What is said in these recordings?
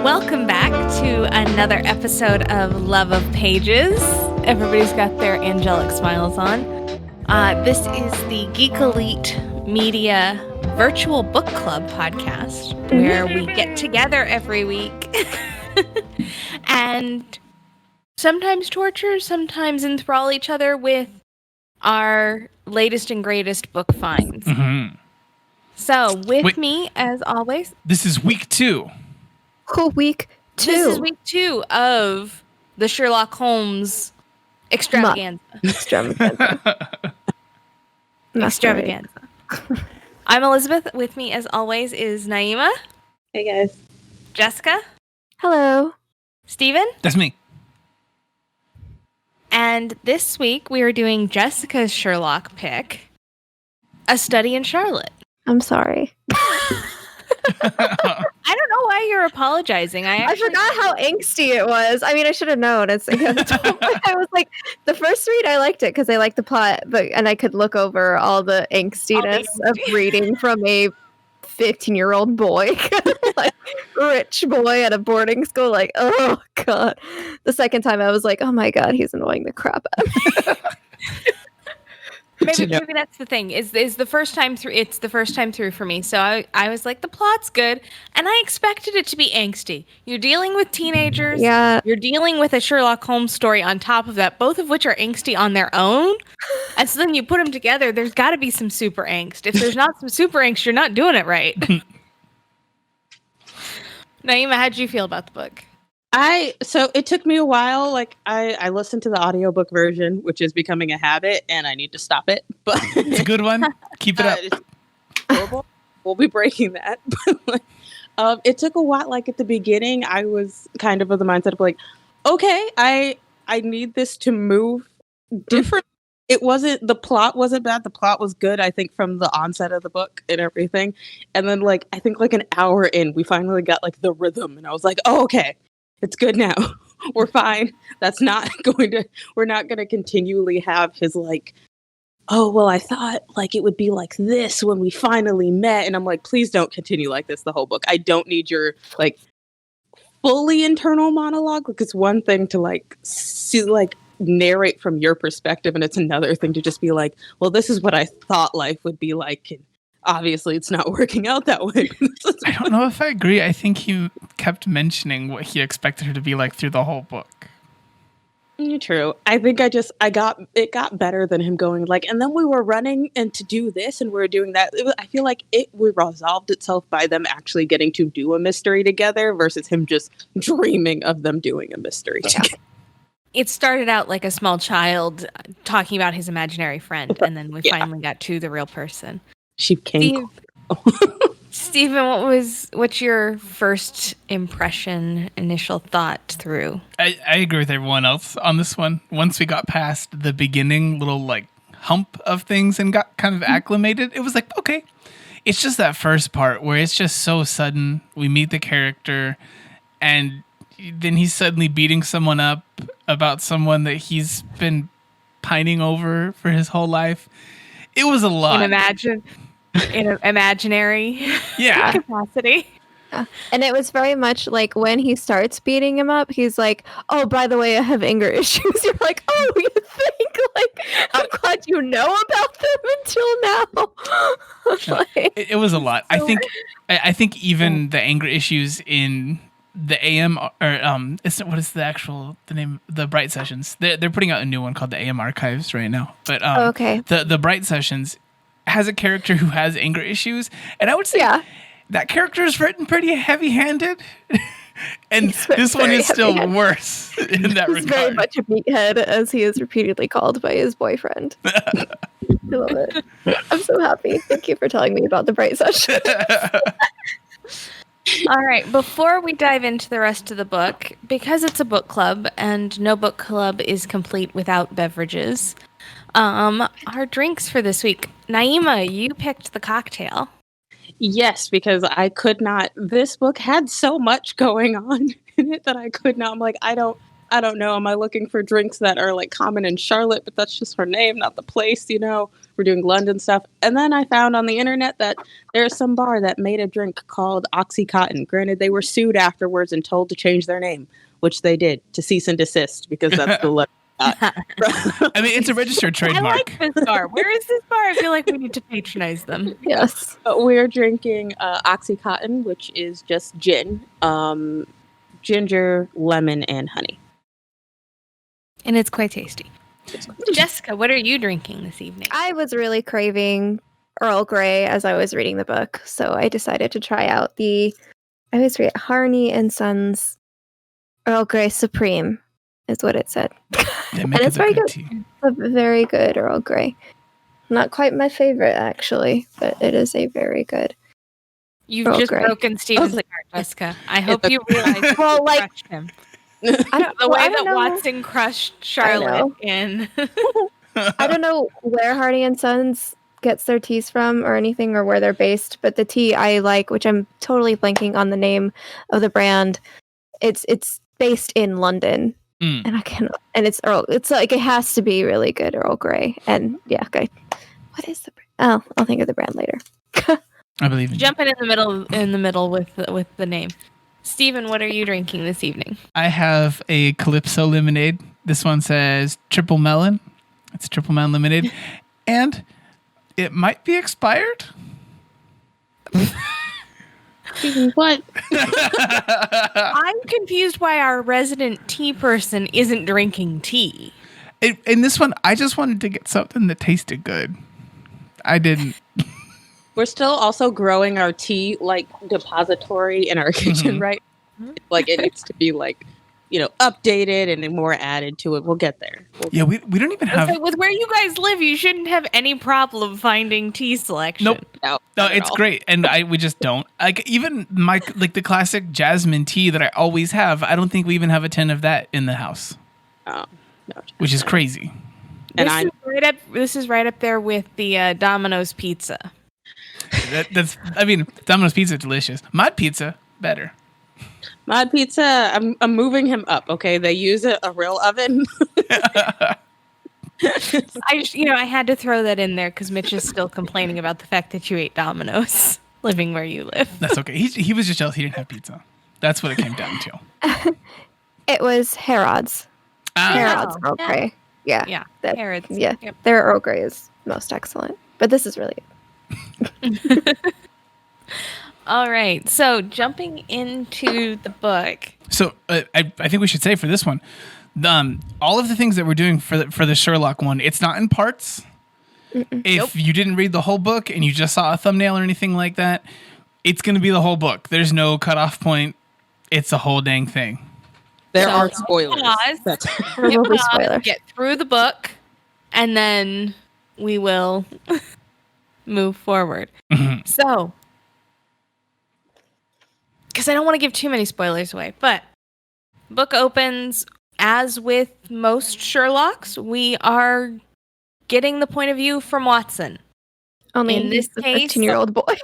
Welcome back to another episode of Love of Pages. Everybody's got their angelic smiles on. This is the Geek Elite Media Virtual Book Club podcast, where we get together every week and sometimes torture, sometimes enthrall each other with our latest and greatest book finds. Mm-hmm. So, with me, as always... This is week 2. Cool, week 2. This is week 2 of the Sherlock Holmes extravaganza. Extravaganza. I'm Elizabeth. With me, as always, is Naimah. Hey, guys. Jessica. Hello. Steven. That's me. And this week, we are doing Jessica's Sherlock pick, A Study in Charlotte. I'm sorry. I don't know why you're apologizing. I forgot how angsty it was. I mean, I should have known. It's like, I was like, the first read, I liked it because I liked the plot, and I could look over all the angstiness of reading from a 15-year-old boy, like rich boy at a boarding school. Like, oh god. The second time, I was like, oh my god, he's annoying the crap out of me. Maybe that's the thing. Is the first time through? It's the first time through for me. So I was like, the plot's good, and I expected it to be angsty. You're dealing with teenagers. Yeah. You're dealing with a Sherlock Holmes story on top of that, both of which are angsty on their own. And so then you put them together. There's got to be some super angst. If there's not some super angst, you're not doing it right. Naimah, how did you feel about the book? So it took me a while. Like I listened to the audiobook version, which is becoming a habit, and I need to stop it. But it's a good one. Keep it up. It's horrible. We'll be breaking that. It took a while. Like at the beginning, I was kind of the mindset of like, okay, I need this to move different. The plot wasn't bad. The plot was good, I think, from the onset of the book and everything. And then like, I think like an hour in, we finally got like the rhythm, and I was like, oh, okay. It's good now. We're fine. We're not going to continually have his like, oh, well, I thought like it would be like this when we finally met. And I'm like, please don't continue like this the whole book. I don't need your like fully internal monologue. Like it's one thing to like narrate from your perspective. And it's another thing to just be like, well, this is what I thought life would be like. And obviously, it's not working out that way. I don't know if I agree. I think he kept mentioning what he expected her to be like through the whole book. True. I think it got better than him going like, and then we were running and to do this and we were doing that. I feel like it resolved itself by them actually getting to do a mystery together versus him just dreaming of them doing a mystery together. It started out like a small child talking about his imaginary friend, and then we finally got to the real person. She came. Stephen, what's your first impression, initial thought through? I agree with everyone else on this one. Once we got past the beginning little like hump of things and got kind of acclimated, it was like, okay. It's just that first part where it's just so sudden. We meet the character and then he's suddenly beating someone up about someone that he's been pining over for his whole life. It was a lot. In an imaginary capacity. Yeah. And it was very much like when he starts beating him up, he's like, oh, by the way, I have anger issues. You're like, oh, you think? Like, I'm glad you know about them until now. It was a lot. So I think even the anger issues in the AM or what is the name? The Bright Sessions. They're putting out a new one called the AM Archives right now. But okay. The Bright Sessions has a character who has anger issues, and I would say that character is written pretty heavy-handed, and this one is still worse in that regard. He's very much a meathead, as he is repeatedly called by his boyfriend. I love it. I'm so happy. Thank you for telling me about the Bright Session. All right, before we dive into the rest of the book, because it's a book club, and no book club is complete without beverages, our drinks for this week. Naimah, you picked the cocktail. Yes, because I could not. This book had so much going on in it that I could not. I'm like, I I don't know. Am I looking for drinks that are like common in Charlotte, but that's just her name, not the place, you know? We're doing London stuff. And then I found on the internet that there's some bar that made a drink called Oxycontin. Granted, they were sued afterwards and told to change their name, which they did, to cease and desist, because that's the letter. I mean, it's a registered trademark. I like this bar. Where is this bar? I feel like we need to patronize them. Yes. But we're drinking Oxycontin, which is just gin, ginger, lemon, and honey. And it's quite tasty. Jessica, what are you drinking this evening? I was really craving Earl Grey as I was reading the book, so I decided to try out I always read Harney and Sons Earl Grey Supreme is what it said. And it's very good. tea. It's a very good Earl Grey. Not quite my favorite, actually, but it is a very good. You've Earl just Grey. broken Steven's heart, Jessica. I hope you realize Well, you like- crushed him. I don't, The well, way I don't that know. Watson crushed Charlotte in. I don't know where Hardy and Sons gets their teas from or anything, or where they're based, but the tea I like, which I'm totally blanking on the name of the brand, it's based in London, and I cannot. And it's Earl. It's like it has to be really good Earl Grey. And yeah, okay. What is the brand? Oh, I'll think of the brand later. I believe in you. Jumping in the middle with the name. Steven, what are you drinking this evening? I have a Calypso lemonade. This one says triple melon. It's triple melon lemonade. And it might be expired. What? I'm confused why our resident tea person isn't drinking tea. In this one, I just wanted to get something that tasted good. I didn't. We're still also growing our tea like depository in our kitchen, right? Like it needs to be like, updated and then more added to it. We'll get there. Yeah, we don't even have. So with where you guys live, you shouldn't have any problem finding tea selection. Nope. No, No, it's great, and we just don't. Like even the classic jasmine tea that I always have. I don't think we even have a tin of that in the house, No. which is crazy. And This is right up there with the Domino's pizza. Domino's pizza delicious. Mod pizza better. Mod Pizza, I'm moving him up, okay? They use a real oven. I had to throw that in there because Mitch is still complaining about the fact that you ate Domino's living where you live. That's okay. He was just jealous he didn't have pizza. That's what it came down to. It was Harrod's. Harrod's Earl yeah. Grey. Yeah. Yeah, That- Harrods. Yeah. Yep. Their Earl Grey is most excellent. But this is really All right, so jumping into the book. So I think we should say for this one, all of the things that we're doing for the Sherlock one, it's not in parts. If you didn't read the whole book and you just saw a thumbnail or anything like that, it's going to be the whole book. There's no cutoff point. It's a whole dang thing. There So, are spoilers. There there will be spoilers. Get through the book, and then we will move forward. So, because I don't want to give too many spoilers away, but book opens as with most Sherlocks, we are getting the point of view from Watson. Only In this he's the case- 13-year-old boy.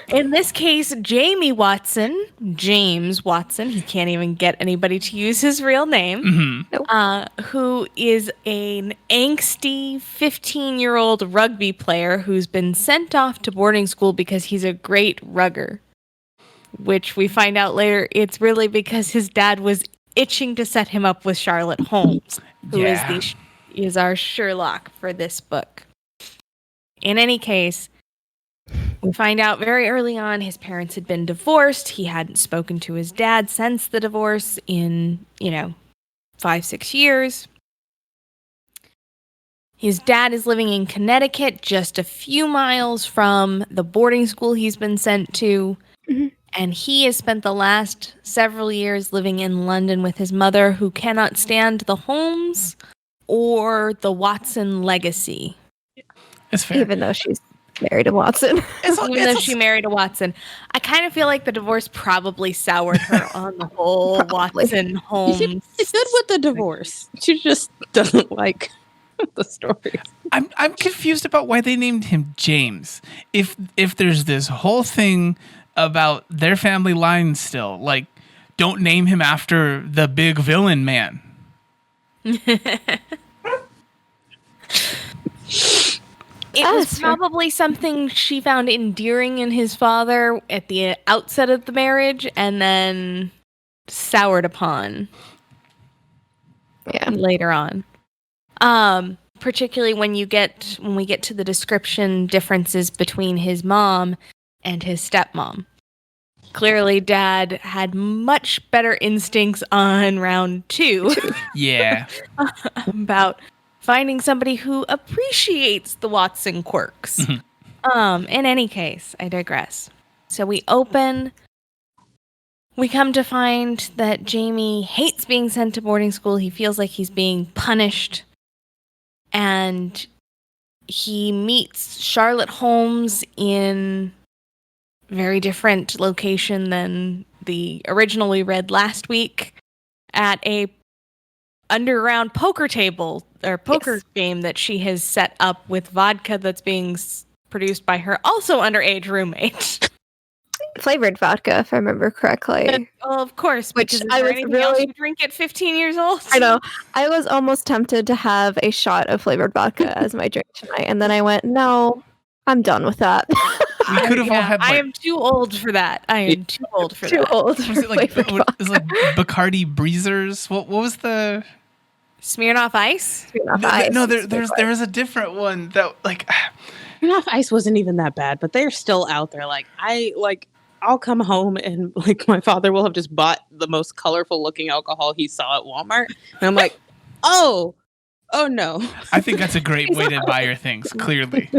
In this case, James Watson, he can't even get anybody to use his real name, who is an angsty 15-year-old rugby player who's been sent off to boarding school because he's a great rugger, which we find out later it's really because his dad was itching to set him up with Charlotte Holmes, who is our Sherlock for this book. In any case, we find out very early on his parents had been divorced. He hadn't spoken to his dad since the divorce in, 5-6 years. His dad is living in Connecticut, just a few miles from the boarding school he's been sent to. And he has spent the last several years living in London with his mother, who cannot stand the Holmes or the Watson legacy. It's fair. Even though she's married to Watson. Even though she married a Watson. I kind of feel like the divorce probably soured her on the whole Watson Holmes. She's good with the divorce. She just doesn't like the story. I'm confused about why they named him James. If there's this whole thing about their family line still, like don't name him after the big villain man. It was probably something she found endearing in his father at the outset of the marriage and then soured upon later on. Particularly when we get to the description differences between his mom and his stepmom. Clearly, Dad had much better instincts on round 2. Yeah. About finding somebody who appreciates the Watson quirks. In any case, I digress. So we open. We come to find that Jamie hates being sent to boarding school. He feels like he's being punished. And he meets Charlotte Holmes in a very different location than the original we read last week at a underground poker table or poker game that she has set up with vodka that's being produced by her also underage roommate. Flavored vodka, if I remember correctly. Well, of course, which because I was really you drink at 15 years old. I know. I was almost tempted to have a shot of flavored vodka as my drink tonight, and then I went, no, I'm done with that. We could have all had. I am too old for that. I am too old for that. Too old. Was it like Bacardi Breezers? What was the Smirnoff Ice? Smirnoff Ice. No, there was a different one that like. Smirnoff Ice wasn't even that bad, but they're still out there. I'll come home and my father will have just bought the most colorful looking alcohol he saw at Walmart, and I'm like, oh no. I think that's a great way to buy your things. Clearly.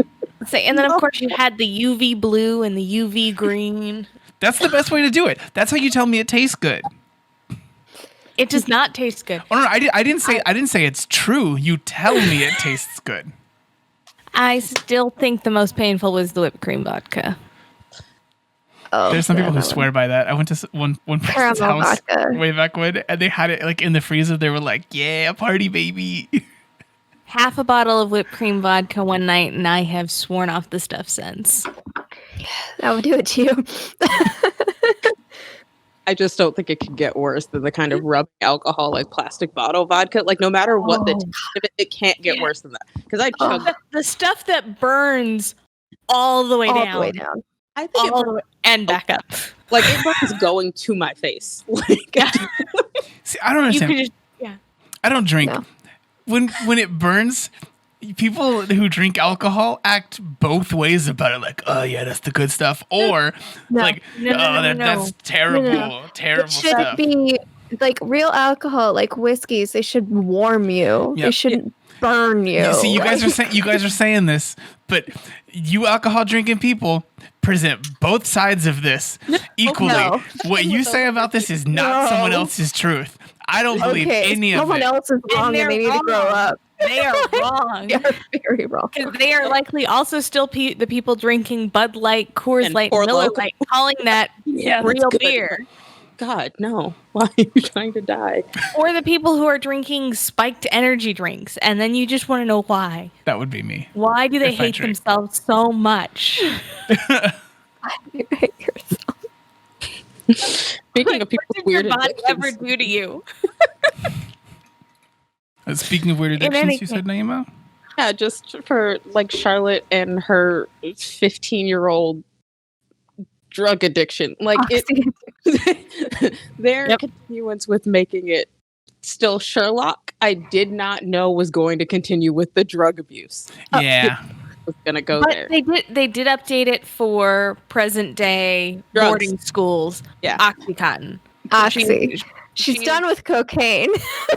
And then of course you had the UV blue and the UV green. That's the best way to do it. That's how you tell me it tastes good. It does not taste good. Oh no, I didn't say it's true. You tell me it tastes good. I still think the most painful was the whipped cream vodka. Oh, there's some people who swear by that. I went to one person's house way back when, and they had it like in the freezer. They were like, "Yeah, party baby." Half a bottle of whipped cream vodka one night, and I have sworn off the stuff since. That would do it to you. I just don't think it could get worse than the kind of rubbing alcohol like plastic bottle vodka. Like no matter what the taste of it can't get worse than that. Because I chugged the stuff that burns all the way down. All the way down. I think and back up. Like it was going to my face. See, I don't understand. I don't drink. No. When it burns, people who drink alcohol act both ways about it. Like, oh yeah, that's the good stuff, or that's terrible, terrible it should stuff. Be like real alcohol, like whiskeys. They should warm you. Yep. They shouldn't burn you. Yeah, see, you guys are saying this, but you alcohol drinking people present both sides of this equally. No. What you say about this is not someone else's truth. I don't believe any of it. Someone else is wrong, and they need to grow up. They are wrong. They are very wrong. Because they are likely also still the people drinking Bud Light, Coors Light, Miller Lite, calling that real beer. God, no. Why are you trying to die? Or the people who are drinking spiked energy drinks, and then you just want to know why. That would be me. Why do they hate themselves so much? Why do you hate yourself? Speaking of people's weird addictions. What did your body ever do to you? Speaking of weird addictions, you said, Naimah? Yeah, just for like Charlotte and her 15-year-old drug addiction. Like their continuance with making it still Sherlock, I did not know was going to continue with the drug abuse. Yeah. Was gonna go but there. They did update it for present day boarding schools. Yeah. Oxycontin. She's done with cocaine.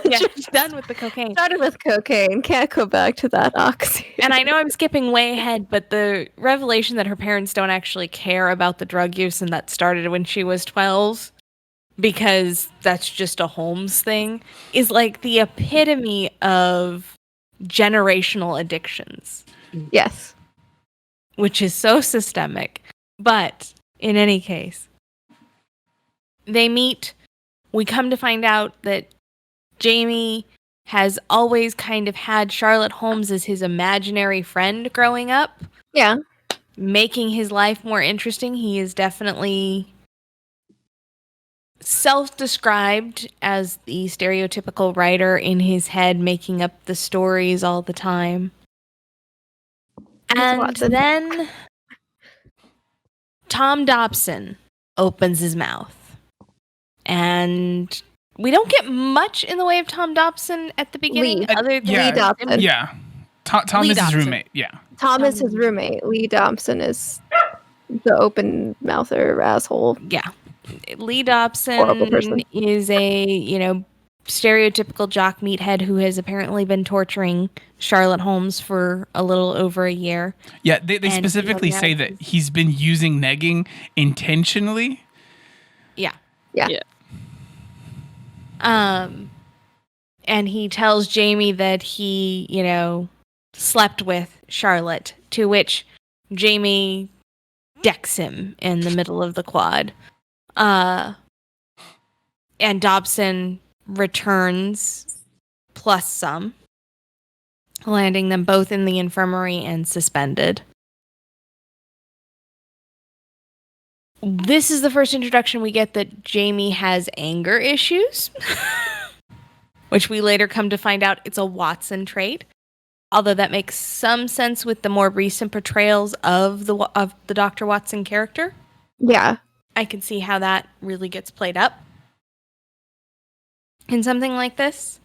Yeah, she's done with the cocaine. Done with cocaine. Can't go back to that oxy. And I know I'm skipping way ahead, but the revelation that her parents don't actually care about the drug use and that started when she was 12 because that's just a Holmes thing is like the epitome of generational addictions. Yes. Which is so systemic. But in any case, they meet. We come to find out that Jamie has always kind of had Sherlock Holmes as his imaginary friend growing up. Yeah. Making his life more interesting. He is definitely self-described as the stereotypical writer in his head, making up the stories all the time. And Watson. then Tom Dobson opens his mouth. And we don't get much in the way of Tom Dobson at the beginning. Lee. Other than Lee Dobson. Yeah. Tom Lee is his Dobson. roommate. Yeah. Tom is his roommate. Lee Dobson is the open mouther asshole. Yeah. Lee Horrible Dobson person. is a, stereotypical jock meathead who has apparently been torturing Sherlock Holmes for a little over a year. Yeah, they And specifically say that he's been using negging intentionally. Yeah. Yeah. And he tells Jamie that he, slept with Charlotte, to which Jamie decks him in the middle of the quad. And Dobson returns plus some, landing them both in the infirmary and suspended. This is the first introduction we get that Jamie has anger issues, which we later come to find out it's a Watson trait. Although that makes some sense with the more recent portrayals of the Dr. Watson character. Yeah. I can see how that really gets played up in something like this.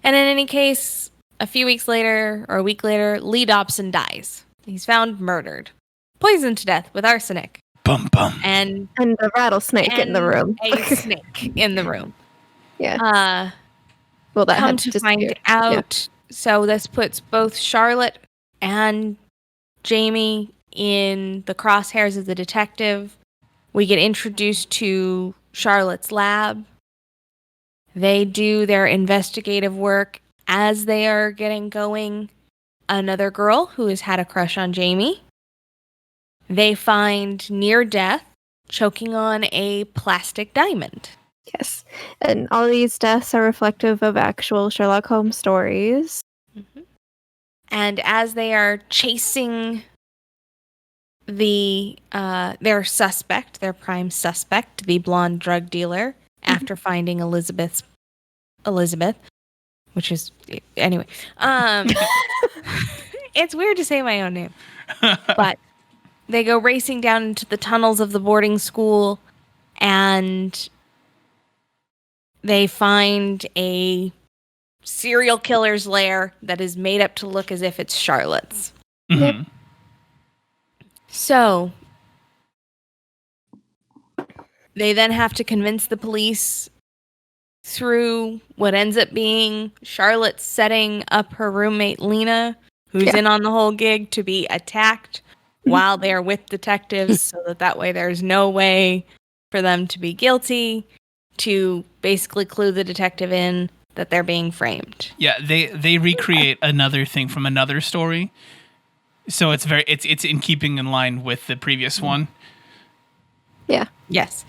And in any case, a few weeks later, or a week later, Lee Dobson dies. He's found murdered, poisoned to death with arsenic. Bum bum. And a rattlesnake in the room. A snake in the room. Yeah. Well, that Come had to disappeared. find out. So this puts both Charlotte and Jamie in the crosshairs of the detective. We get introduced to Charlotte's lab. They do their investigative work as they are getting going. Another girl who has had a crush on Jamie. They find near death, choking on a plastic diamond. Yes. And all these deaths are reflective of actual Sherlock Holmes stories. Mm-hmm. And as they are chasing their suspect, their prime suspect, the blonde drug dealer, after finding Elizabeth, which is anyway. It's weird to say my own name, but they go racing down into the tunnels of the boarding school, and they find a serial killer's lair that is made up to look as if it's Charlotte's. Mm-hmm. So they then have to convince the police through what ends up being Charlotte setting up her roommate Lena, who's in on the whole gig, to be attacked while they're with detectives, so that way there's no way for them to be guilty, to basically clue the detective in that they're being framed. Yeah, they recreate another thing from another story. So it's in keeping in line with the previous one. Yeah. Yes.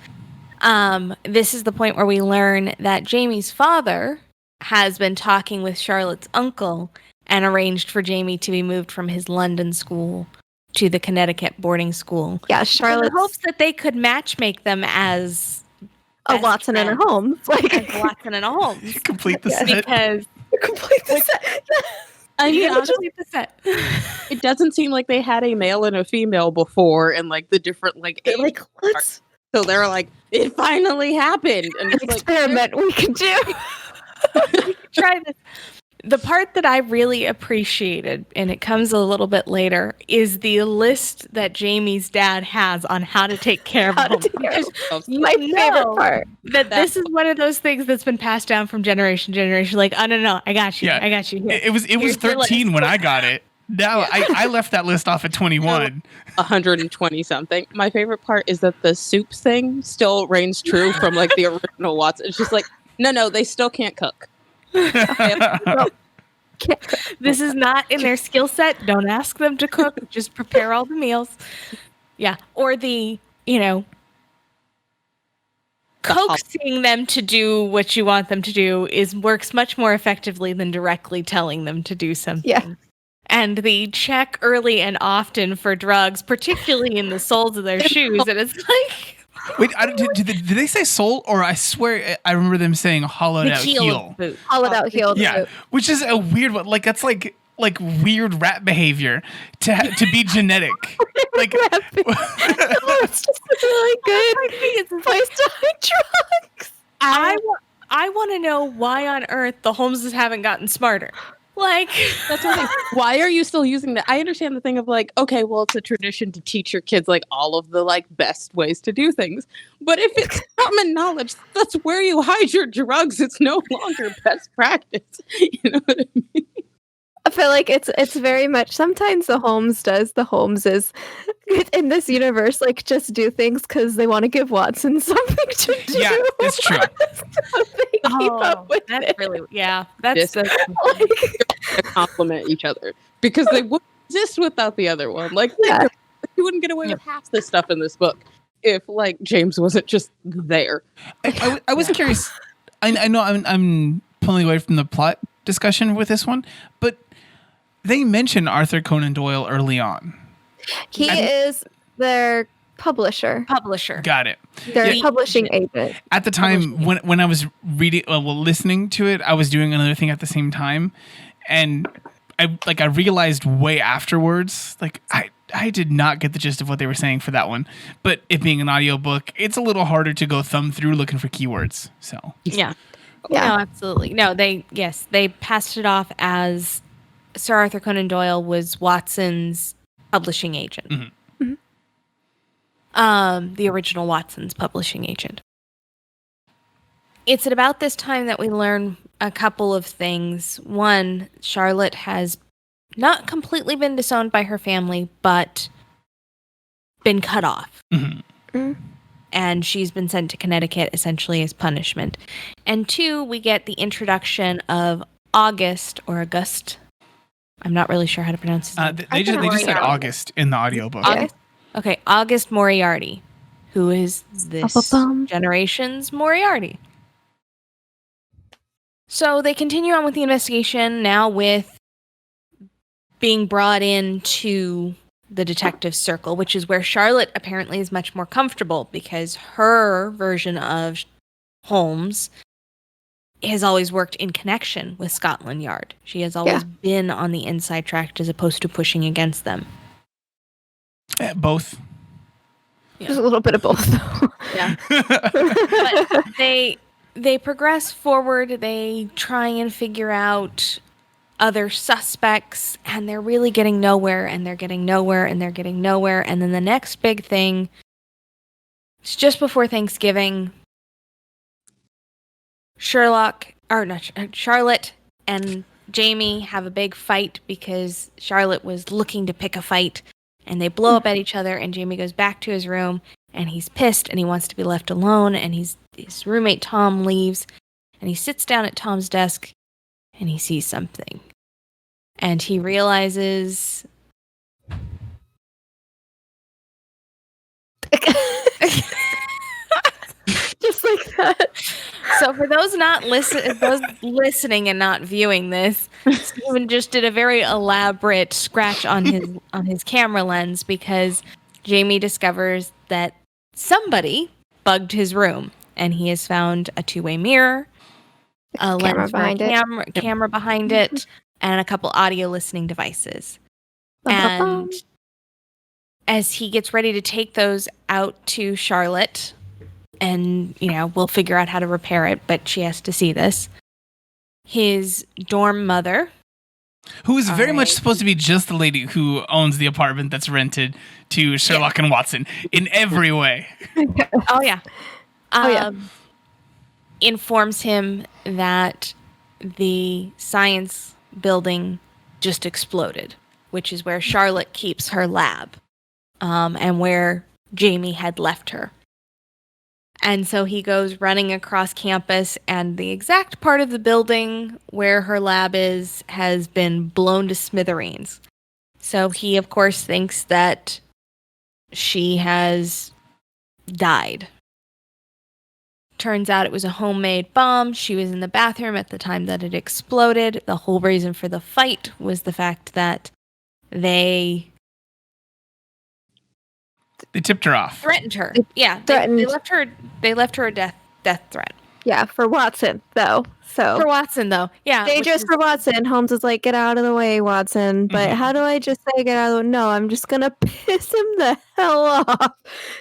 This is the point where we learn that Jamie's father has been talking with Charlotte's uncle and arranged for Jamie to be moved from his London school to the Connecticut boarding school. Yeah, In Charlotte hopes that they could matchmake them as a Watson and a Holmes. Like a Watson and a Holmes. Complete the set. Because Complete the set. I mean, honestly, complete the set. it doesn't seem like they had a male and a female before, and like the different They're like, let's so they're like, it finally happened, and it's like, experiment we can do. Try this. The part that I really appreciated, and it comes a little bit later, is the list that Jamie's dad has on how to take care of How to him. take care of Because My favorite part. that this is one of those things that's been passed down from generation to generation. Like, oh no, I got you. Yeah. I got you. Here. It was Here's the 13 list. when I got it. Now I left that list off at 21. 120 something. My favorite part is that the soup thing still reigns true from like the original Watson. It's just like, no, they still can't cook. This is not in their skill set. Don't ask them to cook. Just prepare all the meals. Yeah. Or the, coaxing them to do what you want them to do works much more effectively than directly telling them to do something. Yeah. And the check early and often for drugs, particularly in the soles of their shoes. And it's like, Wait, did they say sole, or I swear I remember them saying hollowed The out heel heel. of the boot. Hollowed out heel. Yeah, which is a weird one. Like that's like weird rat behavior to be genetic. Like It's just a really good place to hide drugs. I want to know why on earth the Holmeses haven't gotten smarter. Like, That's what I think. Why are you still using that? I understand the thing of like, okay, well, it's a tradition to teach your kids like all of the like best ways to do things. But if it's common knowledge, that's where you hide your drugs. It's no longer best practice. You know what I mean? I feel like it's very much sometimes the Holmeses in this universe like just do things because they want to give Watson something to do. Yeah, it's true. So they keep up with that's it. really that's Like, To compliment each other because they wouldn't exist without the other one. Like, Yeah. you wouldn't get away with half this stuff in this book if like James wasn't just there. I was curious. I know I'm pulling away from the plot discussion with this one, but they mention Arthur Conan Doyle early on. he is their publisher. Got it. Their Yeah. publishing agent. At the time when I was reading, listening to it, I was doing another thing at the same time, and I realized way afterwards, like I did not get the gist of what they were saying for that one. But it being an audiobook, it's a little harder to go thumb through looking for keywords. So Yeah. Yeah. No, absolutely. No, they passed it off as Sir Arthur Conan Doyle was Watson's publishing agent. Mhm. The original Watson's publishing agent. It's at about this time that we learn a couple of things. One, Charlotte has not completely been disowned by her family, but been cut off. Mhm. Mm. And she's been sent to Connecticut essentially as punishment. And two, we get the introduction of August. I'm not really sure how to pronounce his name. they just said August in the audiobook. August. Okay, August Moriarty, who is this Ba-ba-bum. generation's Moriarty. So they continue on with the investigation, now with being brought into the detective circle, which is where Charlotte apparently is much more comfortable because her version of Holmes has always worked in connection with Scotland Yard. She has always been on the inside track as opposed to pushing against them. Both. There's a little bit of both, though. Yeah. But they progress forward. They try and figure out other suspects, and they're really getting nowhere, and they're getting nowhere, and they're getting nowhere. And then the next big thing is just before Thanksgiving. Charlotte and Jamie have a big fight because Charlotte was looking to pick a fight, and they blow up at each other, and Jamie goes back to his room, and he's pissed, and he wants to be left alone, and his roommate Tom leaves, and he sits down at Tom's desk, and he sees something. And he realizes... Just like that. So for those listening and not viewing this, Stephen just did a very elaborate scratch on his camera lens because Jamie discovers that somebody bugged his room, and he has found a two-way mirror, a lens camera behind it, and a couple audio listening devices. And as he gets ready to take those out to Charlotte, and, we'll figure out how to repair it, but she has to see this. His dorm mother. Who is very much supposed to be just the lady who owns the apartment that's rented to Sherlock and Watson in every way. Oh, yeah. Informs him that the science building just exploded, which is where Charlotte keeps her lab, and where Jamie had left her. And so he goes running across campus, and the exact part of the building where her lab is has been blown to smithereens. So he, of course, thinks that she has died. Turns out it was a homemade bomb. She was in the bathroom at the time that it exploded. The whole reason for the fight was the fact that they They tipped her off. Threatened her. They Yeah, threatened- they left her. They left her a death threat. Yeah, for Watson though. So For Watson, though, yeah, dangerous for Watson. Holmes is like, get out of the way, Watson. But how do I just say get out of the way? No, I'm just gonna piss him the hell off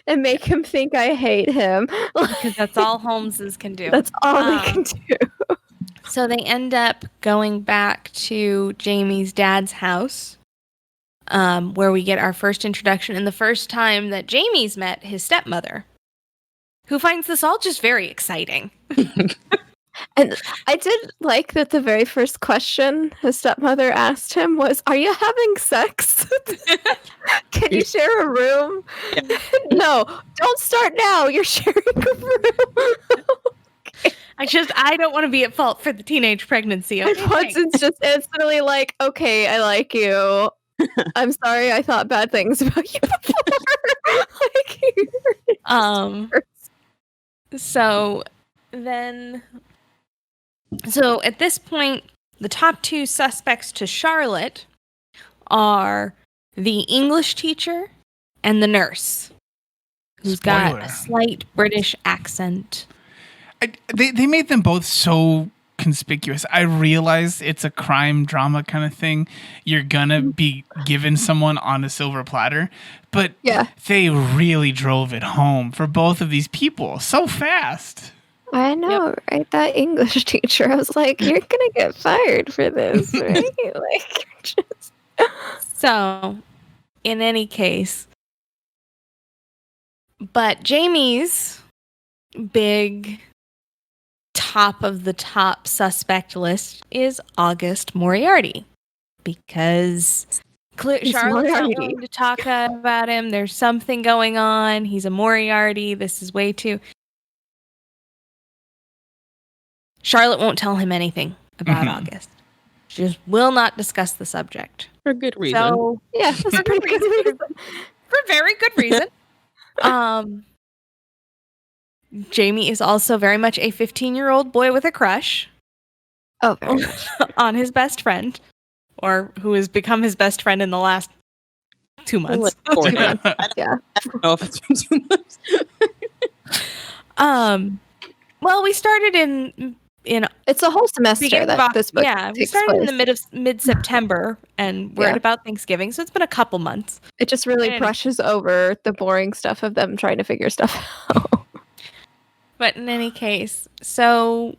and make him think I hate him. because that's all Holmeses can do. That's all they can do. So they end up going back to Jamie's dad's house, where we get our first introduction and the first time that Jamie's met his stepmother, who finds this all just very exciting. And I did like that the very first question his stepmother asked him was, "Are you having sex? Can you share a room?" Yeah. No, don't start now. You're sharing a room. I don't want to be at fault for the teenage pregnancy. Okay? And Watson's just instantly like, "Okay, I like you. I'm sorry I thought bad things about you before." So at this point, the top two suspects to Charlotte are the English teacher and the nurse, who's got a slight British accent. They made them both so conspicuous. I realize it's a crime drama kind of thing. You're gonna be given someone on a silver platter, but they really drove it home for both of these people so fast. I know, right? That English teacher, I was like, you're gonna get fired for this, right? Like, just... So, in any case, but Jamie's big top of the top suspect list is August Moriarty, because Charlotte's not willing to talk about him. There's something going on. He's a Moriarty. This is way too... Charlotte won't tell him anything about August. She just will not discuss the subject. For good reason. So, yeah, for pretty good reason. For very good reason. Jamie is also very much a 15-year-old boy with a crush. Oh, very much. On his best friend, or who has become his best friend in the last 2 months. Yeah. I don't know if it's been 2 months. Well, we started in it's a whole semester that this book we started place. in the mid-September, and we're at about Thanksgiving, so it's been a couple months. It just really brushes over the boring stuff of them trying to figure stuff out. But in any case, so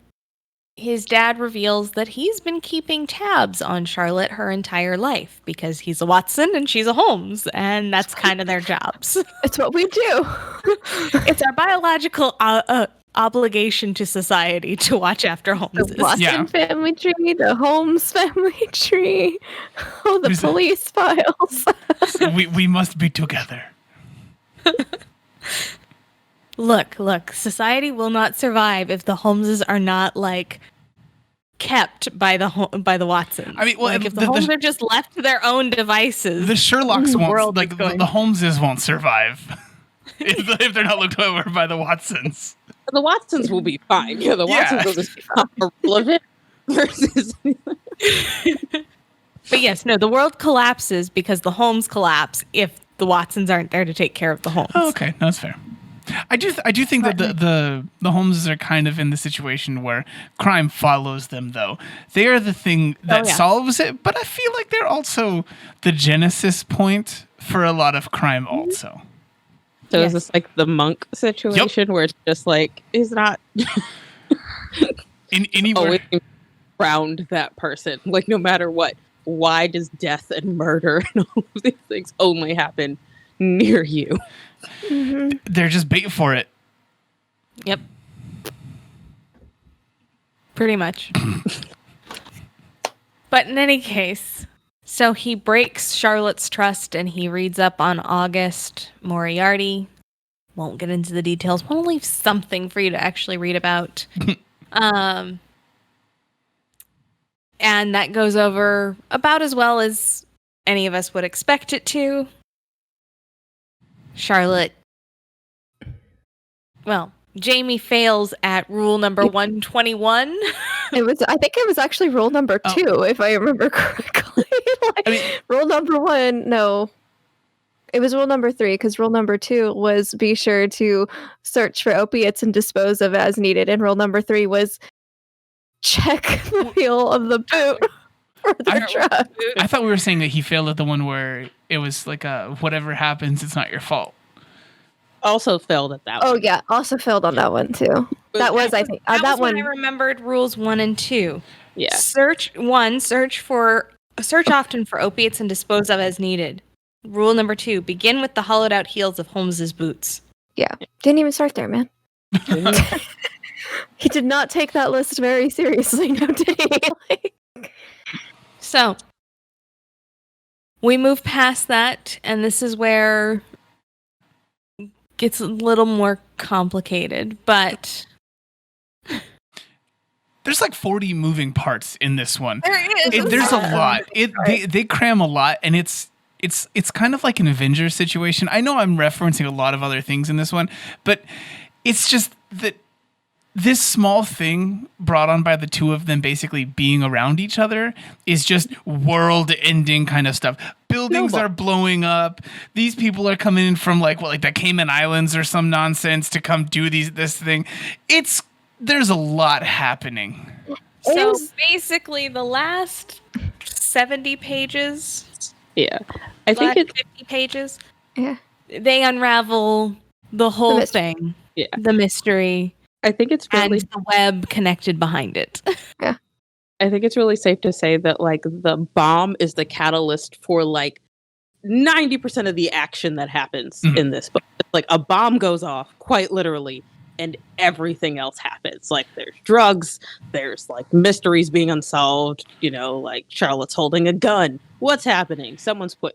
his dad reveals that he's been keeping tabs on Charlotte her entire life because he's a Watson and she's a Holmes, and that's kind of their jobs. It's what we do. It's our biological obligation to society to watch after Holmes. The Watson family tree, the Holmes family tree, the police files. we must be together. Look, society will not survive if the Holmeses are not like kept by the Watsons. I mean, well, like if the Holmes are just left to their own devices, the Sherlocks won't. Like the Holmeses won't survive if they're not looked over by the Watsons. The Watsons will be fine. Yeah, the Watsons will just be irrelevant versus. But yes, no, the world collapses because the Holmes collapse if the Watsons aren't there to take care of the Holmes. Oh, okay, that's fair. I do think that the Holmeses are kind of in the situation where crime follows them, though. They are the thing that solves it, but I feel like they're also the genesis point for a lot of crime also. So is this like the monk situation where it's just like, he's not anywhere around that person, like no matter what. Why does death and murder and all of these things only happen near you? Mm-hmm. They're just bait for it. Yep. Pretty much. But in any case, so he breaks Charlotte's trust and he reads up on August Moriarty. Won't get into the details. Want to leave something for you to actually read about. And that goes over about as well as any of us would expect it to. Charlotte. Well, Jamie fails at rule number 121. I think it was actually rule number 2, if I remember correctly. Rule number 1, no. It was rule number 3 because rule number 2 was be sure to search for opiates and dispose of as needed, and rule number 3 was check the wheel of the boot for the truck. I thought we were saying that he failed at the one where it was like whatever happens, it's not your fault. Also failed at that one. Oh yeah, also failed on that one too. That was, I think, that that was one. when I remembered rules 1 and 2. Yeah. Search often for opiates and dispose of as needed. Rule number 2, begin with the hollowed out heels of Holmes's boots. Yeah. Didn't even start there, man. He did not take that list very seriously, no, did he? So, we move past that, and this is where it gets a little more complicated, but there's like 40 moving parts in this one. there is. There's a lot. They cram a lot, and it's kind of like an Avengers situation. I know I'm referencing a lot of other things in this one, but it's just that this small thing brought on by the two of them basically being around each other is just world-ending kind of stuff. Buildings are blowing up. These people are coming in from like the Cayman Islands or some nonsense to come do this thing. There's a lot happening. So basically, the last 70 pages. Yeah, I think it's 50 pages. Yeah, they unravel the whole thing. Yeah, the mystery. I think it's really and the web connected behind it. Yeah, I think it's really safe to say that like the bomb is the catalyst for like 90% of the action that happens in this book. It's like a bomb goes off, quite literally, and everything else happens. Like there's drugs, there's like mysteries being unsolved. You know, like Charlotte's holding a gun. What's happening? Someone's put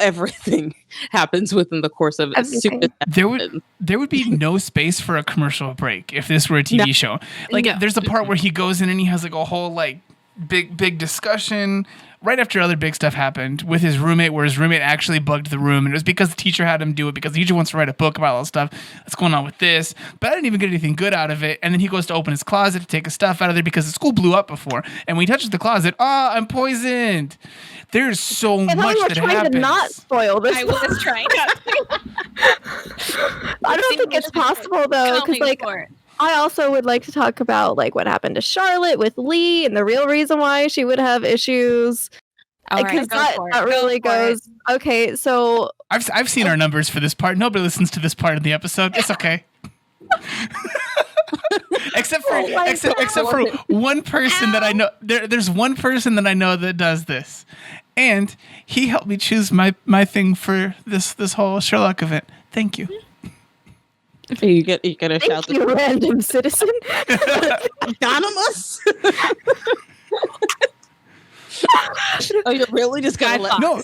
everything happens within the course of it. There would be no space for a commercial break if this were a TV show. Like there's a part where he goes in and he has like a whole like big discussion right after other big stuff happened with his roommate, where his roommate actually bugged the room, and it was because the teacher had him do it because the teacher wants to write a book about all the stuff that's going on with this. But I didn't even get anything good out of it. And then he goes to open his closet to take his stuff out of there because the school blew up before. And when he touches the closet, I'm poisoned. There's so much that happens. Trying to not spoil this. I was trying not to. I don't think it's possible though, because like I also would like to talk about like what happened to Charlotte with Lee and the real reason why she would have issues. Because that really goes. Okay, so I've seen our numbers for this part. Nobody listens to this part of the episode. It's okay. except for one person that I know. There's one person that I know that does this, and he helped me choose my thing for this whole Sherlock event. Thank you. You get a shout. You random citizen. Anonymous. Oh, you're really just gonna let? No.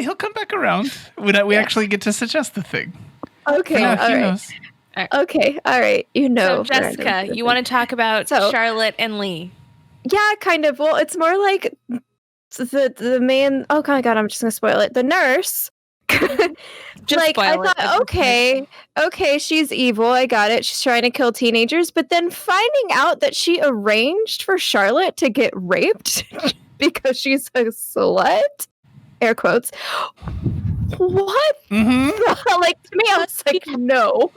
He'll come back around when we actually get to suggest the thing. Okay, all right. Knows. Okay, all right. You know, so Jessica, you want to talk about Charlotte and Lee? Yeah, kind of. Well, it's more like the man. Oh my god, I'm just gonna spoil it. The nurse. Like I thought, okay, she's evil. I got it. She's trying to kill teenagers, but then finding out that she arranged for Charlotte to get raped because she's a slut. Air quotes. What? Mm-hmm. Like to me, I was like, no,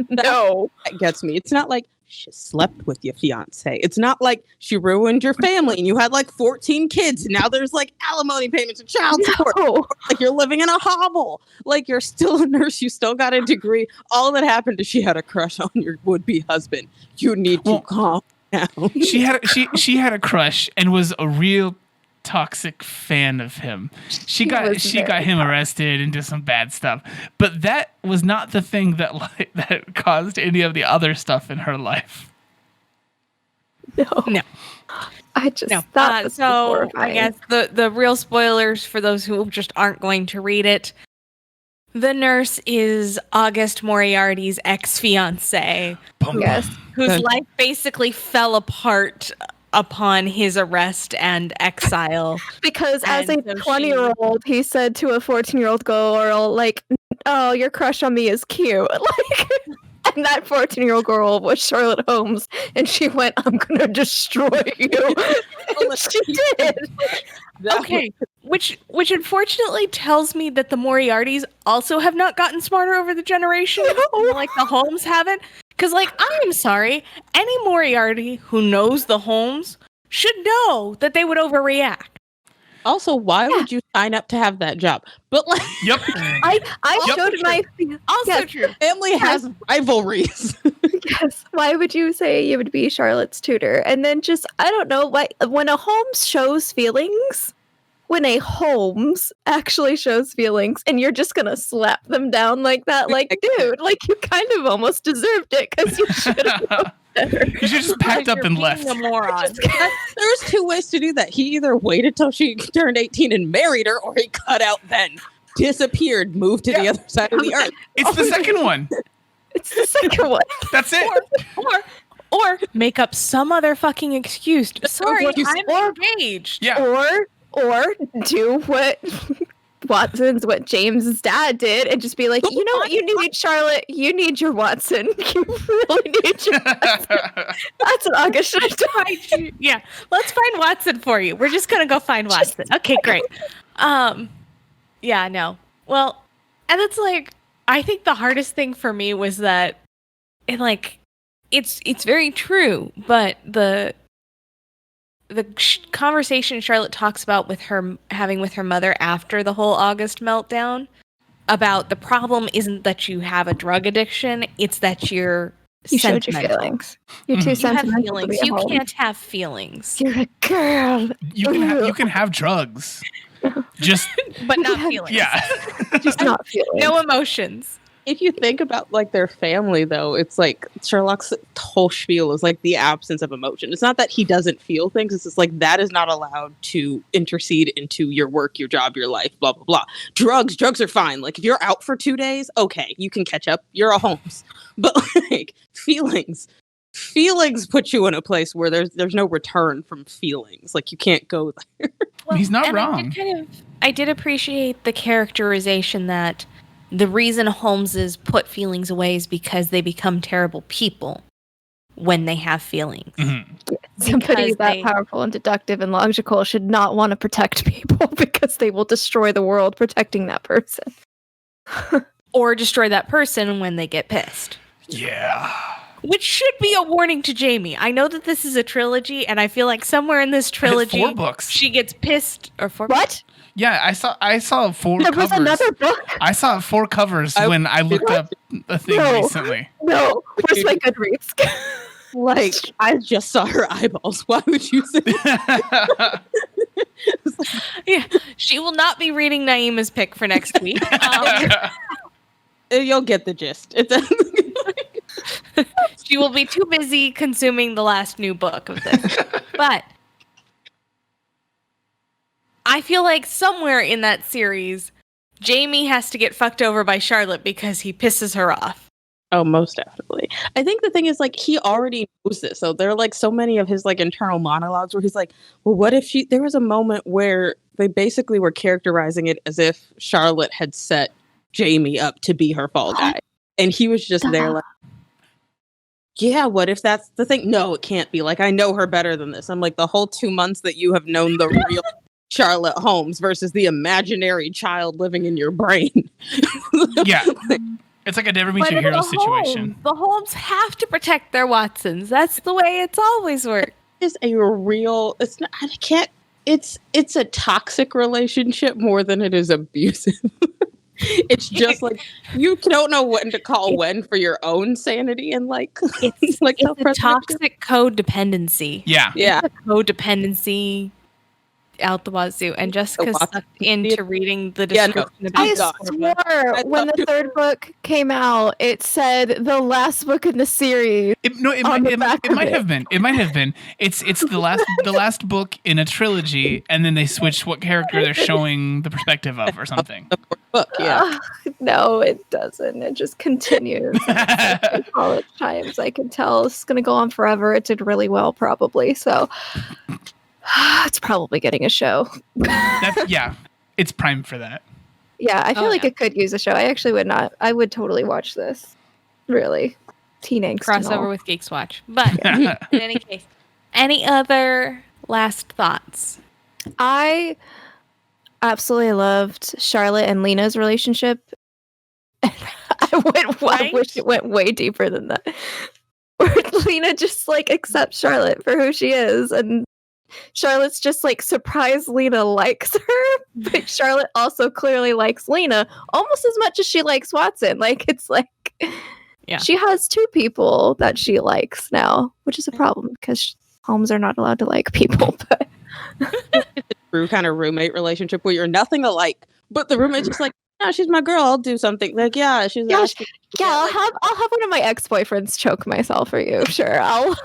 no. That gets me. It's not like she slept with your fiance. It's not like she ruined your family and you had like 14 kids and now there's like alimony payments and child support. Like you're living in a hovel. Like you're still a nurse. You still got a degree. All that happened is she had a crush on your would-be husband. You need to calm down. She had a crush and was a real toxic fan of him. She got him arrested and did some bad stuff, but that was not the thing that caused any of the other stuff in her life. No. I just thought so. Horrifying. I guess the real spoilers for those who just aren't going to read it. The nurse is August Moriarty's ex-fiance, whose life basically fell apart upon his arrest and exile. Because as a 20-year-old, he said to a 14-year-old girl, like, oh, your crush on me is cute. Like, and that 14-year-old girl was Sherlock Holmes, and she went, I'm going to destroy you. She did. Okay. Which unfortunately tells me that the Moriartys also have not gotten smarter over the generation, like the Holmes haven't. Because, like, I'm sorry, any Moriarty who knows the Holmes should know that they would overreact. Also, why would you sign up to have that job? But like, Yep. I showed my Also true. family has rivalries. Yes. Why would you say you would be Charlotte's tutor? And then just, I don't know, why when a Holmes shows feelings, when a Holmes actually shows feelings, and you're just gonna slap them down like that, like, dude, like you kind of almost deserved it because you should have. You should just packed up and left. A moron. There's two ways to do that. He either waited till she turned 18 and married her, or he cut out then, disappeared, moved to the other side of the earth. It's the second one. It's the second one. That's it. Or make up some other fucking excuse. Sorry, I'm engaged. Yeah. Or do what what James's dad did, and just be like, you know what you need, Charlotte? You need your Watson. You really need your Watson. That's what August should have done. Yeah, let's find Watson for you. We're just gonna go find Watson. Okay, great. Yeah, no. Well, and it's like, I think the hardest thing for me was that, and like, it's very true, but the conversation Charlotte talks about with her having with her mother after the whole August meltdown about the problem isn't that you have a drug addiction, it's that you showed your feelings. You're too sentimental. You have feelings. You can't have feelings. You're a girl. You can have drugs. Just but not feelings. Yeah. Just not feelings. No emotions. If you think about like their family, though, it's like Sherlock's whole spiel is like the absence of emotion. It's not that he doesn't feel things. It's just like that is not allowed to intercede into your work, your job, your life, blah, blah, blah. Drugs are fine. Like if you're out for 2 days, okay, you can catch up. You're a Holmes. But like feelings put you in a place where there's no return from feelings. Like you can't go there. Well, he's not wrong. I did appreciate the characterization that the reason Holmeses put feelings away is because they become terrible people when they have feelings. Mm-hmm. Somebody that powerful and deductive and logical should not want to protect people because they will destroy the world protecting that person. Or destroy that person when they get pissed. Yeah. Which should be a warning to Jamie. I know that this is a trilogy, and I feel like somewhere in this trilogy, 4 books. She gets pissed. Or 4 What? Yeah, I saw 4 there covers. Was another book? I saw 4 covers when I looked up a thing recently. No, where's my Goodreads? Like, I just saw her eyeballs. Why would you say that? Yeah, she will not be reading Naimah's pick for next week. You'll get the gist. She will be too busy consuming the last new book of this. But I feel like somewhere in that series, Jamie has to get fucked over by Charlotte because he pisses her off. Oh, most definitely. I think the thing is, like, he already knows this. So there are, like, so many of his, like, internal monologues where he's like, well, what if there was a moment where they basically were characterizing it as if Charlotte had set Jamie up to be her fall guy. And he was just there like, yeah, what if that's the thing? No, it can't be. Like, I know her better than this. I'm like, the whole 2 months that you have known the real Charlotte Holmes versus the imaginary child living in your brain. Yeah. It's like a never meet your hero situation. The Holmes have to protect their Watsons. That's the way it's always worked. It's a real, it's not, I can't, it's a toxic relationship more than it is abusive. It's just like, you don't know when to call when for your own sanity and like, it's like it's a toxic codependency. Yeah. Yeah. It's a codependency out the wazoo, and Jessica sucked into reading the description about I swore when the third book came out, it said the last book in the series. It might have been. It might have been. It's the last book in a trilogy, and then they switch what character they're showing the perspective of or something. Book, yeah. No, it doesn't. It just continues. In college times, I can tell it's going to go on forever. It did really well, probably. So. It's probably getting a show. Yeah, it's prime for that. Yeah, I feel like it could use a show. I actually would not. I would totally watch this. Really. Teen angst. Crossover with Geeks Watch. But in any case, any other last thoughts? I absolutely loved Charlotte and Lena's relationship. I wish it went way deeper than that. Where Lena just like accepts Charlotte for who she is, and Charlotte's just like surprised Lena likes her, but Charlotte also clearly likes Lena almost as much as she likes Watson. Like it's like she has two people that she likes now, which is a problem because Holmes are not allowed to like people. But it's a true kind of roommate relationship where you're nothing alike, but the roommate's just like, "Yeah, she's my girl. I'll do something." Like, I'll have one of my ex-boyfriends choke myself for you. Sure, I'll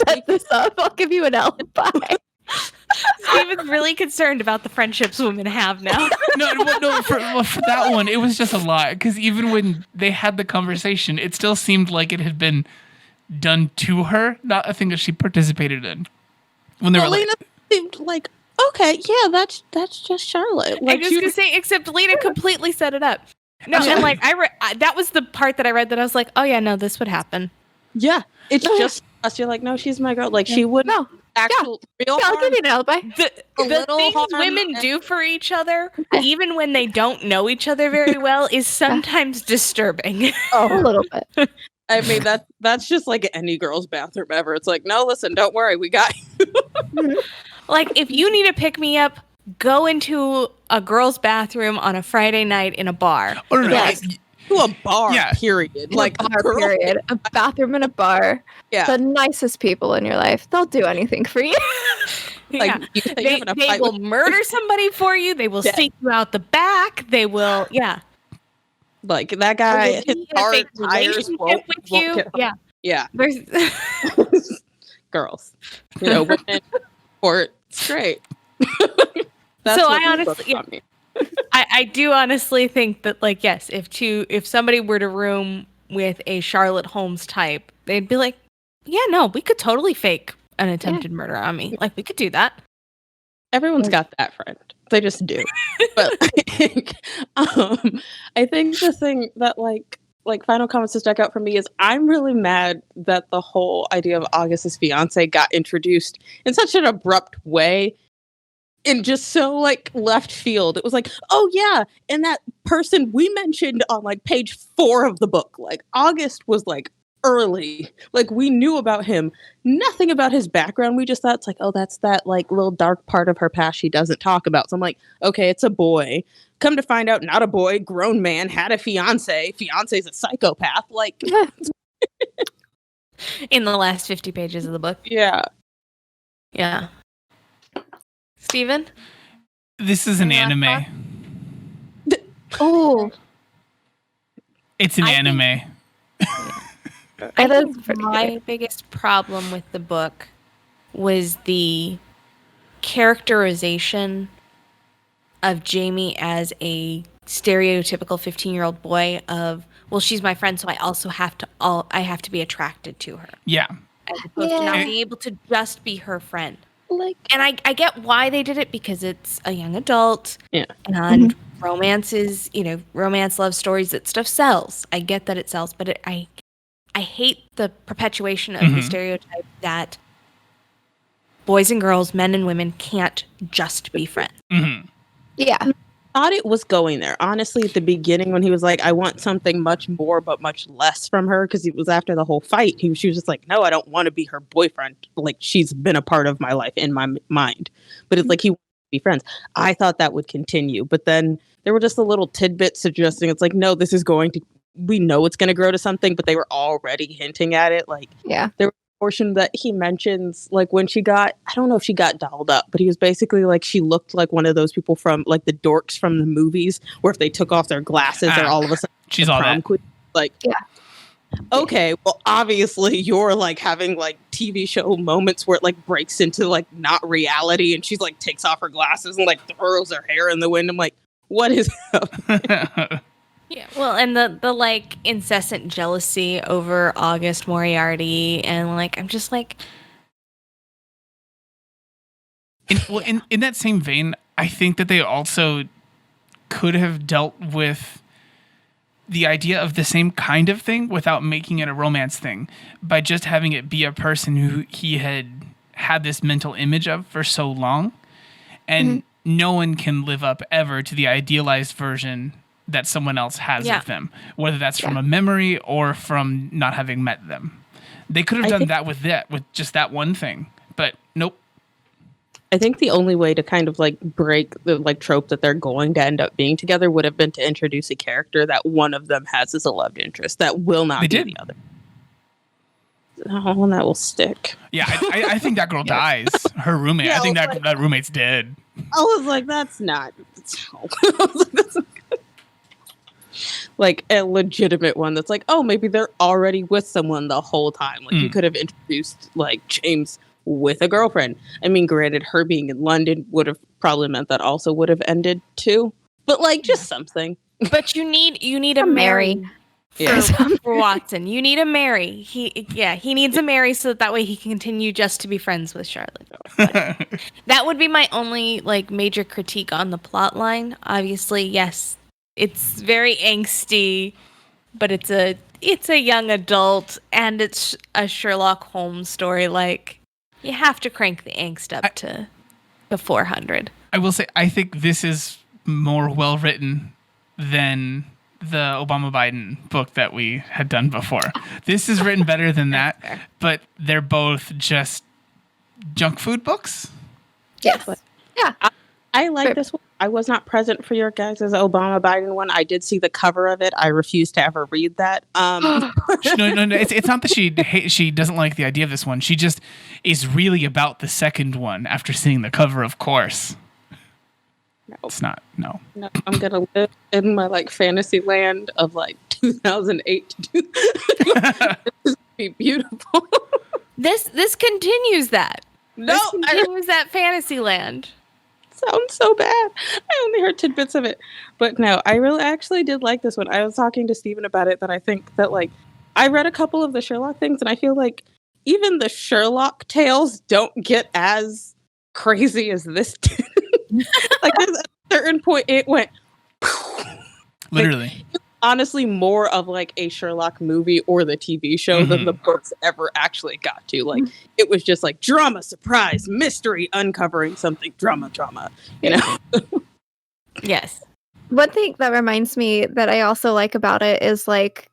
set this up. I'll give you an alibi. Steven's really concerned about the friendships women have now. No, for that one, it was just a lot. Because even when they had the conversation, it still seemed like it had been done to her, not a thing that she participated in. When they were Lena seemed like, okay, yeah, that's just Charlotte. Like, I was just gonna say, except Lena completely set it up. No, and like that was the part that I read that I was like, oh yeah, no, this would happen. Yeah, it's just us. You're like, no, she's my girl. Like she wouldn't. No. Actual real I'll give you an alibi. The things women do for each other, even when they don't know each other very well, is sometimes disturbing. A little bit. I mean, that's just like any girl's bathroom ever. It's like, no, listen, don't worry, we got you. Like, if you need to pick me up, go into a girl's bathroom on a Friday night in a bar. Oh, no. Yes. To a bar, period. Like a bar, period. A bathroom and a bar. Yeah. The nicest people in your life. They'll do anything for you. Like, they will murder somebody for you. They will seek you out the back. They will, like that guy, his hard tires won't you. Yeah. There's girls, women, or straight. That's so I honestly, I do honestly think that, like, yes, if somebody were to room with a Sherlock Holmes type, they'd be like, yeah, no, we could totally fake an attempted murder on me. Like, we could do that. Everyone's got that friend. They just do. But I think the thing that like final comments to stuck out for me is I'm really mad that the whole idea of August's fiance got introduced in such an abrupt way. In just so like left field. It was like, oh yeah, and that person we mentioned on like page 4 of the book, like August was like early. Like we knew about him, nothing about his background. We just thought it's like, oh, that's that like little dark part of her past she doesn't talk about. So I'm like, okay, it's a boy. Come to find out, not a boy, grown man, had a fiance. Fiance's a psychopath. Like in the last 50 pages of the book. Yeah. Steven? This is an anime. Oh. It's an anime. I think my biggest problem with the book was the characterization of Jamie as a stereotypical 15-year-old boy of, well, she's my friend, so I also have to be attracted to her. Yeah. As opposed to not being able to just be her friend. And I get why they did it, because it's a young adult. Yeah. And romance is, romance, love stories, that stuff sells. I get that it sells, but I hate the perpetuation of the stereotype that boys and girls, men and women can't just be friends. Mm-hmm. Yeah. I thought it was going there. Honestly, at the beginning when he was like, I want something much more but much less from her, because it was after the whole fight. She was just like, no, I don't want to be her boyfriend. Like, she's been a part of my life in my mind. But it's like he wants to be friends. I thought that would continue. But then there were just the little tidbits suggesting it's like, no, this is going to, we know it's going to grow to something, but they were already hinting at it. Like, there was a portion that he mentions, like when she got, I don't know if she got dolled up, but he was basically like, she looked like one of those people from like the dorks from the movies, where if they took off their glasses, they're all of a sudden she's all that. Queen. Like, okay, well, obviously you're like having like TV show moments where it like breaks into like not reality, and she's like takes off her glasses and like throws her hair in the wind. I'm like, what is up? Yeah, well, and the like incessant jealousy over August Moriarty, and like I'm just like, in that same vein, I think that they also could have dealt with the idea of the same kind of thing without making it a romance thing, by just having it be a person who he had this mental image of for so long, and no one can live up ever to the idealized version that someone else has of them, whether that's from a memory or from not having met them. They could have done that with just that one thing, but nope. I think the only way to kind of like break the like trope that they're going to end up being together would have been to introduce a character that one of them has as a love interest that will not be the other. Oh, and that will stick. Yeah, I think that girl dies. Her roommate. I think that roommate's dead. I was like, that's not. Like a legitimate one that's like, oh, maybe they're already with someone the whole time. Like you could have introduced like James with a girlfriend. I mean, granted, her being in London would have probably meant that also would have ended too. But like, just something. But you need a Mary. For Watson, you need a Mary. He needs a Mary so that way he can continue just to be friends with Charlotte. That would be my only like major critique on the plot line. Obviously, yes, it's very angsty, but it's a young adult and it's a Sherlock Holmes story. Like you have to crank the angst up to the 400. I will say I think this is more well written than the Obama-Biden book that we had done before. This is written better than that, but they're both just junk food books. Yes. Yeah. I like this one. I was not present for your guys' Obama-Biden one. I did see the cover of it. I refuse to ever read that. No. It's not that she doesn't like the idea of this one. She just is really about the second one after seeing the cover, of course. No. It's not. No, I'm gonna live in my like fantasy land of like 2008 to this be beautiful. This continues that. No, this continues that fantasy land. Sounds so bad. I only heard tidbits of it, but no, I really actually did like this one. I was talking to Steven about it. That I think that like I read a couple of the Sherlock things, and I feel like even the Sherlock tales don't get as crazy as this did. Like at a certain point it went literally. Like, honestly more of like a Sherlock movie or the TV show than the books ever actually got to. Like it was just like drama, surprise, mystery, uncovering something, drama, you know. Yes. One thing that reminds me that I also like about it is like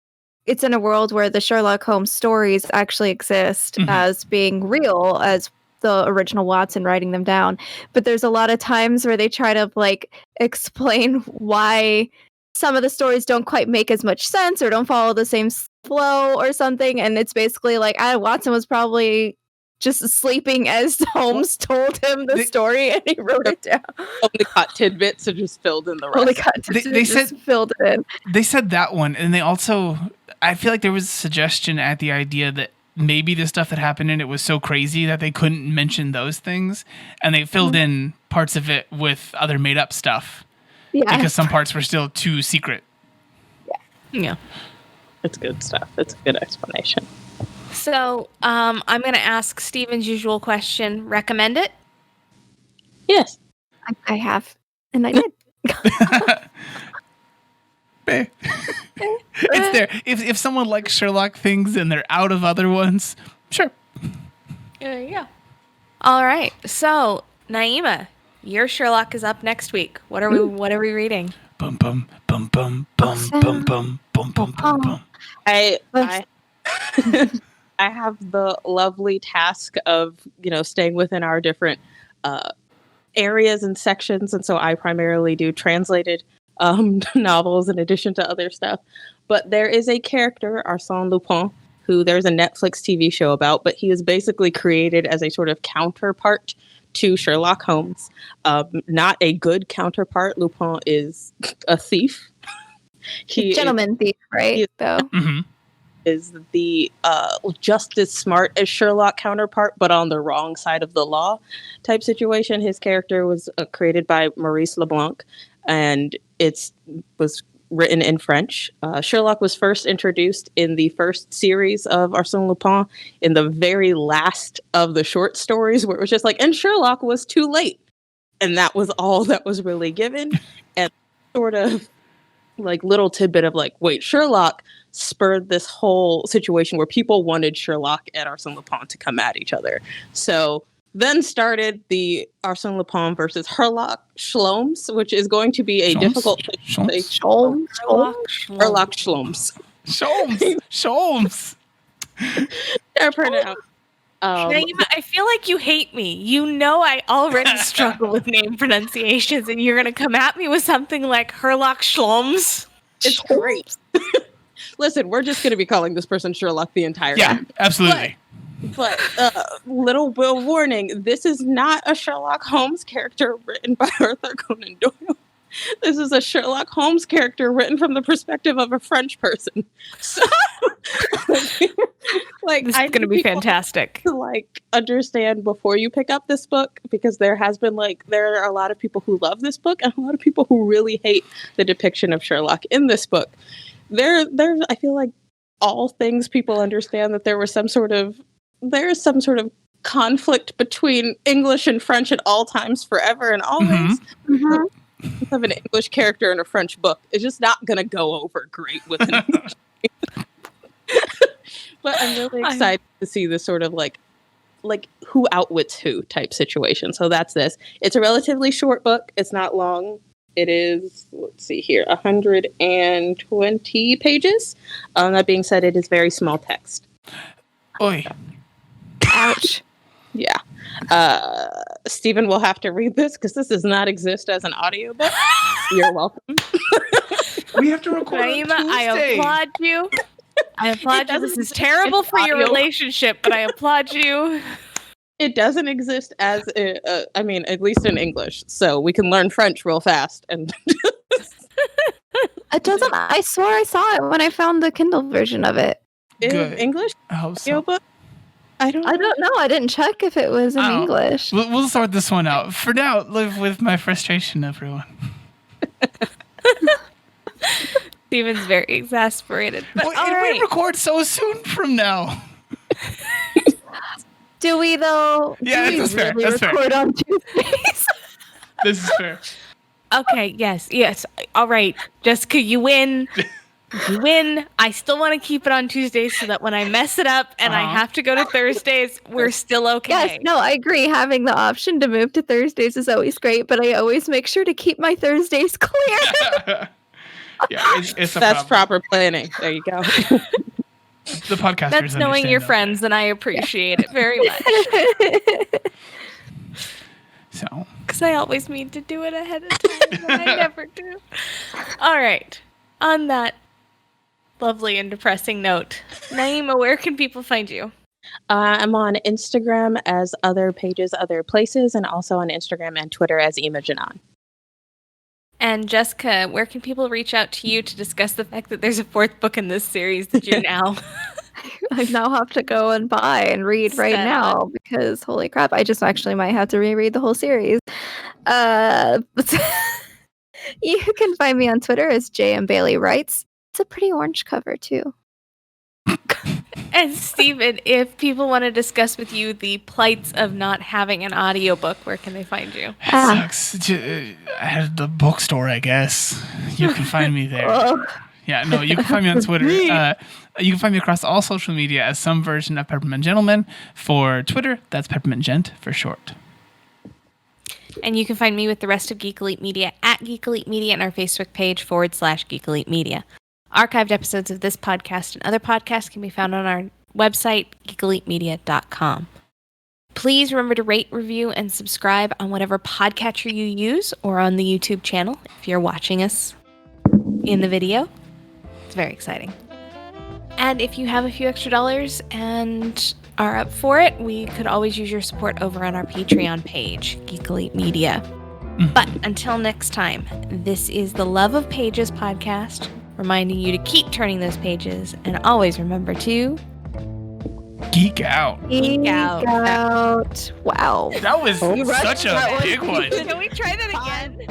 it's in a world where the Sherlock Holmes stories actually exist as being real, as the original Watson writing them down. But there's a lot of times where they try to like explain why some of the stories don't quite make as much sense or don't follow the same flow or something. And it's basically like Watson was probably just sleeping as Holmes told him the story and he wrote it down. Only caught tidbits and just filled in the rest. They said filled it in. They said that one, and they also, I feel like there was a suggestion at the idea that maybe the stuff that happened in it was so crazy that they couldn't mention those things, and they filled in parts of it with other made up stuff because some parts were still too secret. Yeah. It's good stuff. It's a good explanation. So I'm going to ask Steven's usual question. Recommend it? Yes. I have, and I did. It's there. If someone likes Sherlock things and they're out of other ones, sure. Yeah. All right. So, Naimah, your Sherlock is up next week. What are we reading? Bum bum bum bum bum bum bum bum bum bum bum. I have the lovely task of, staying within our different areas and sections, and so I primarily do translated novels in addition to other stuff. But there is a character, Arsène Lupin, who there's a Netflix TV show about, but he is basically created as a sort of counterpart to Sherlock Holmes. Not a good counterpart. Lupin is a thief. He gentleman thief, right? Is the just as smart as Sherlock counterpart, but on the wrong side of the law type situation. His character was created by Maurice Leblanc, and it was written in French. Sherlock was first introduced in the first series of Arsène Lupin, in the very last of the short stories, where it was just like, and Sherlock was too late. And that was all that was really given. And sort of like little tidbit of like, wait, Sherlock spurred this whole situation where people wanted Sherlock and Arsène Lupin to come at each other. So Then started the Arsène Lupin versus Sherlock which is going to be a difficult thing to say. Sherlock Holmes. They're pronounced. Naimah, I feel like you hate me. You know I already struggle with name pronunciations, and you're going to come at me with something like Sherlock Holmes. It's great. Listen, we're just going to be calling this person Sherlock the entire time. Yeah, absolutely. But little warning, this is not a Sherlock Holmes character written by Arthur Conan Doyle. This is a Sherlock Holmes character written from the perspective of a French person. So, like, this is going to be fantastic to understand before you pick up this book, because there are a lot of people who love this book and a lot of people who really hate the depiction of Sherlock in this book. There's I feel like all things people understand that there is some sort of conflict between English and French at all times, forever and always. Mm-hmm. Of an English character in a French book is just not going to go over great with an English. But I'm really excited to see this sort of like who outwits who type situation. So that's this. It's a relatively short book. It's not long. It is, let's see here, 120 pages. That being said, it is very small text. Oi. Ouch. Yeah. Stephen will have to read this because this does not exist as an audiobook. You're welcome. We have to record Naimah, on Tuesday. I applaud you. This is terrible for your relationship, but I applaud you. It doesn't exist as, at least in English. So we can learn French real fast. And it doesn't. I swore I saw it when I found the Kindle version of it. In English? I hope so. Audiobook? I don't know. I didn't check if it was in English. We'll sort this one out. For now, live with my frustration, everyone. Steven's very exasperated. But we record so soon from now. Do we, though? Yeah, that's fair. That's record fair. on Tuesdays? This is fair. Okay, yes. All right, Jessica, you win. You win. I still want to keep it on Tuesdays so that when I mess it up and I have to go to Thursdays, we're still okay. Yes, no, I agree. Having the option to move to Thursdays is always great, but I always make sure to keep my Thursdays clear. Yeah, it's a That's problem. proper planning. There you go. The podcasters That's knowing your friends, and I appreciate it very much. So, because I always mean to do it ahead of time, but I never do. All right. On that lovely and depressing note, Naimah, where can people find you? I'm on Instagram as Other Pages, Other Places, and also on Instagram and Twitter as Imaginon. And Jessica, where can people reach out to you to discuss the fact that there's a fourth book in this series that you now... I now have to go and buy and read right now because holy crap, I just actually might have to reread the whole series. You can find me on Twitter as JM Bailey Writes. It's a pretty orange cover too. And Stephen, if people want to discuss with you the plights of not having an audiobook, where can they find you? That sucks. At the bookstore, I guess. You can find me there. Yeah, no, you can find me on Twitter. You can find me across all social media as some version of Peppermint Gentleman. For Twitter, that's Peppermint Gent for short. And you can find me with the rest of Geek Elite Media at Geek Elite Media and our Facebook page /Geek Elite Media. Archived episodes of this podcast and other podcasts can be found on our website, geekelitemedia.com. Please remember to rate, review, and subscribe on whatever podcatcher you use or on the YouTube channel if you're watching us in the video. It's very exciting. And if you have a few extra dollars and are up for it, we could always use your support over on our Patreon page, Geek Elite Media. But until next time, this is the Love of Pages podcast, reminding you to keep turning those pages and always remember to geek out. Geek out. Wow. That was such a big one. Can we try that again?